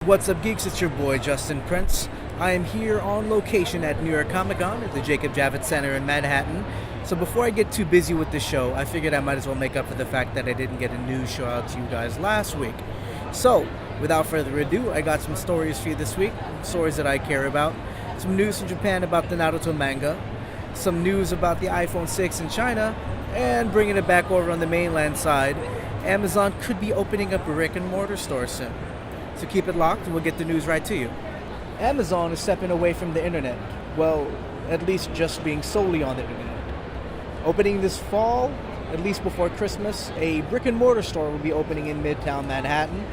What's up, geeks? It's your boy Justin Prince. I am here on location at New York Comic Con at the Jacob Javits Center in Manhattan. So before I get too busy with the show, I figured I might as well make up for the fact that I didn't get a news show out to you guys last week. So, without further ado, I got some stories for you this week, stories that I care about. Some news from Japan about the Naruto manga, some news about the iPhone 6 in China, and bringing it back over on the mainland side, Amazon could be opening up a brick and mortar store soon. So keep it locked and we'll get the news right to you. Amazon is stepping away from the internet. Well, at least just being solely on the internet. Opening this fall, at least before Christmas, a brick and mortar store will be opening in Midtown Manhattan,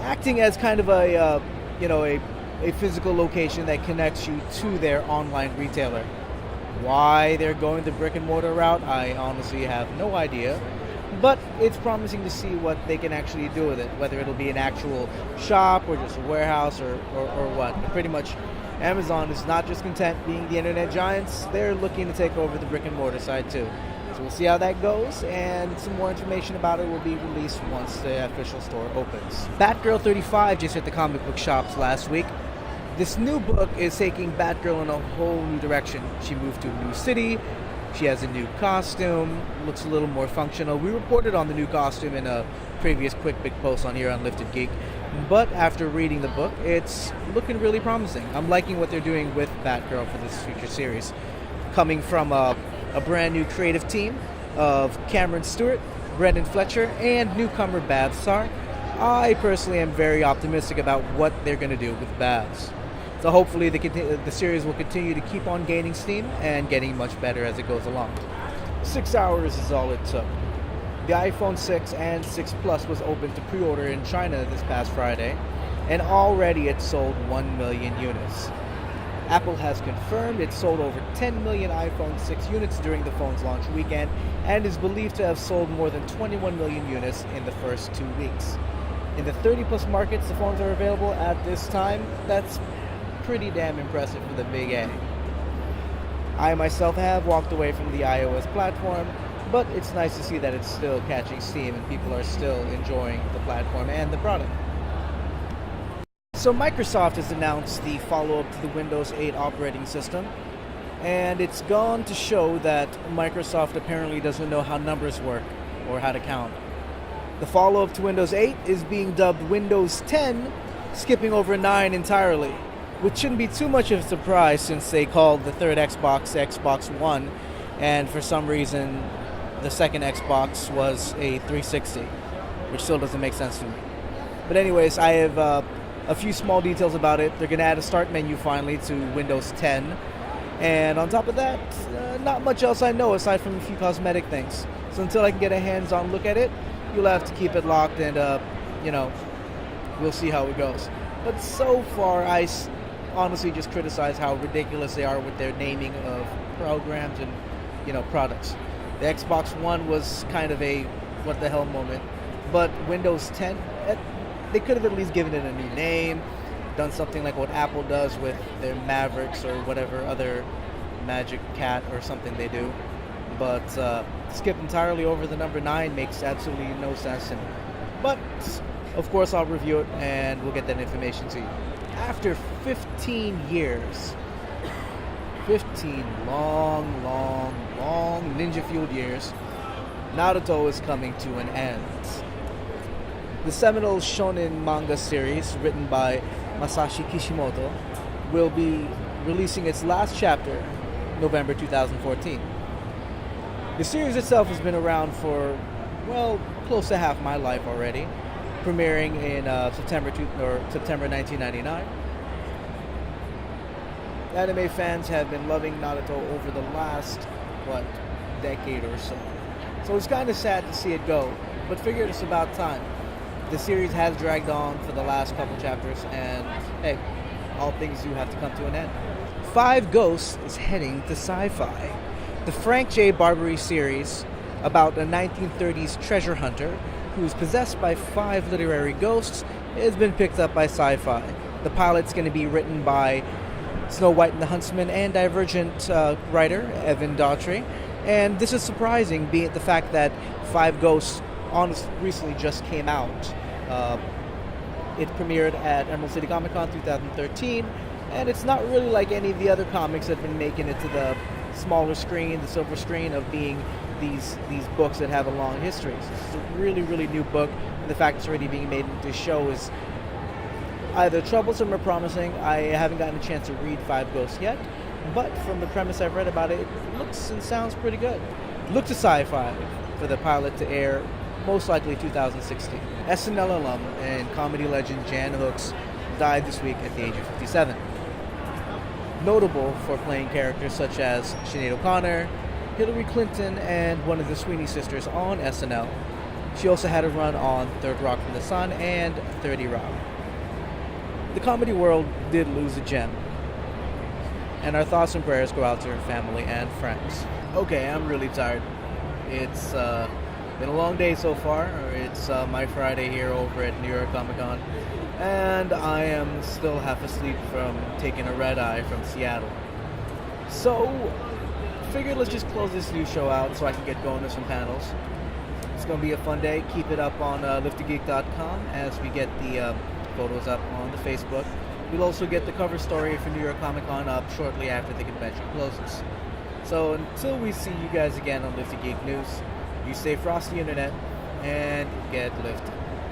acting as kind of a physical location that connects you to their online retailer. Why they're going the brick and mortar route, I honestly have no idea. But it's promising to see what they can actually do with it, whether it'll be an actual shop or just a warehouse or what. But pretty much, Amazon is not just content being the internet giants, they're looking to take over the brick and mortar side too. So we'll see how that goes, and some more information about it will be released once the official store opens. Batgirl 35 just hit the comic book shops last week. This new book is taking Batgirl in a whole new direction. She moved to a new city. She has a new costume, looks a little more functional. We reported on the new costume in a previous quick big post on here on Lifted Geek. But after reading the book, it's looking really promising. I'm liking what they're doing with Batgirl for this future series. Coming from a brand new creative team of Cameron Stewart, Brendan Fletcher, and newcomer Babs Sarr, I personally am very optimistic about what they're going to do with Babs. So hopefully the series will continue to keep on gaining steam and getting much better as it goes along. 6 hours is all it took. The iPhone 6 and 6 Plus was open to pre-order in China this past Friday, and already it sold 1 million units. Apple has confirmed it sold over 10 million iPhone 6 units during the phone's launch weekend and is believed to have sold more than 21 million units in the first 2 weeks. In the 30-plus markets the phones are available at this time, that's pretty damn impressive for the big A. I myself have walked away from the iOS platform, but it's nice to see that it's still catching steam and people are still enjoying the platform and the product. So Microsoft has announced the follow-up to the Windows 8 operating system, and it's gone to show that Microsoft apparently doesn't know how numbers work or how to count. The follow-up to Windows 8 is being dubbed Windows 10, skipping over 9 entirely, which shouldn't be too much of a surprise since they called the third Xbox One, and for some reason the second Xbox was a 360, which still doesn't make sense to me. But anyways, I have a few small details about it. They're going to add a start menu finally to Windows 10, and on top of that, not much else I know aside from a few cosmetic things. So until I can get a hands-on look at it, you'll have to keep it locked and, we'll see how it goes. But so far, I honestly just criticize how ridiculous they are with their naming of programs and products. The Xbox One was kind of a what the hell moment, but Windows 10, they could have at least given it a new name, done something like what Apple does with their Mavericks or whatever other Magic Cat or something they do. But skip entirely over the number 9 makes absolutely no sense to me. But of course I'll review it and we'll get that information to you. After 15 years, 15 long ninja-fueled years, Naruto is coming to an end. The seminal shonen manga series, written by Masashi Kishimoto, will be releasing its last chapter November 2014. The series itself has been around for, close to half my life already, premiering in September 1999. Anime fans have been loving Naruto over the last, decade or so. So it's kind of sad to see it go, but figured it's about time. The series has dragged on for the last couple chapters, and hey, all things do have to come to an end. Five Ghosts is heading to sci-fi. The Frank J. Barbary series about a 1930s treasure hunter who's possessed by 5 literary ghosts has been picked up by Sci-Fi. The pilot's going to be written by Snow White and the Huntsman and Divergent writer Evan Daughtry, and this is surprising, being the fact that 5 Ghosts recently just came out. It premiered at Emerald City Comic Con 2013, and it's not really like any of the other comics that have been making it to the smaller screen, the silver screen, of being these books that have a long history. So it's a really, really new book, and the fact it's already being made into a show is either troublesome or promising. I haven't gotten a chance to read Five Ghosts yet, but from the premise I've read about it, it looks and sounds pretty good. Look to sci-fi for the pilot to air, most likely 2016. SNL alum and comedy legend Jan Hooks died this week at the age of 57. Notable for playing characters such as Sinead O'Connor, Hillary Clinton, and one of the Sweeney sisters on SNL. She also had a run on Third Rock from the Sun and 30 Rock. The comedy world did lose a gem, and our thoughts and prayers go out to her family and friends. Okay, I'm really tired. It's been a long day so far. It's my Friday here over at New York Comic Con, and I am still half asleep from taking a red eye from Seattle. So, figured let's just close this news show out so I can get going to some panels. It's going to be a fun day. Keep it up on liftedgeek.com as we get the photos up on the Facebook. We'll also get the cover story for New York Comic Con up shortly after the convention closes. So until we see you guys again on Lifted Geek News, you stay frosty internet and get lifted.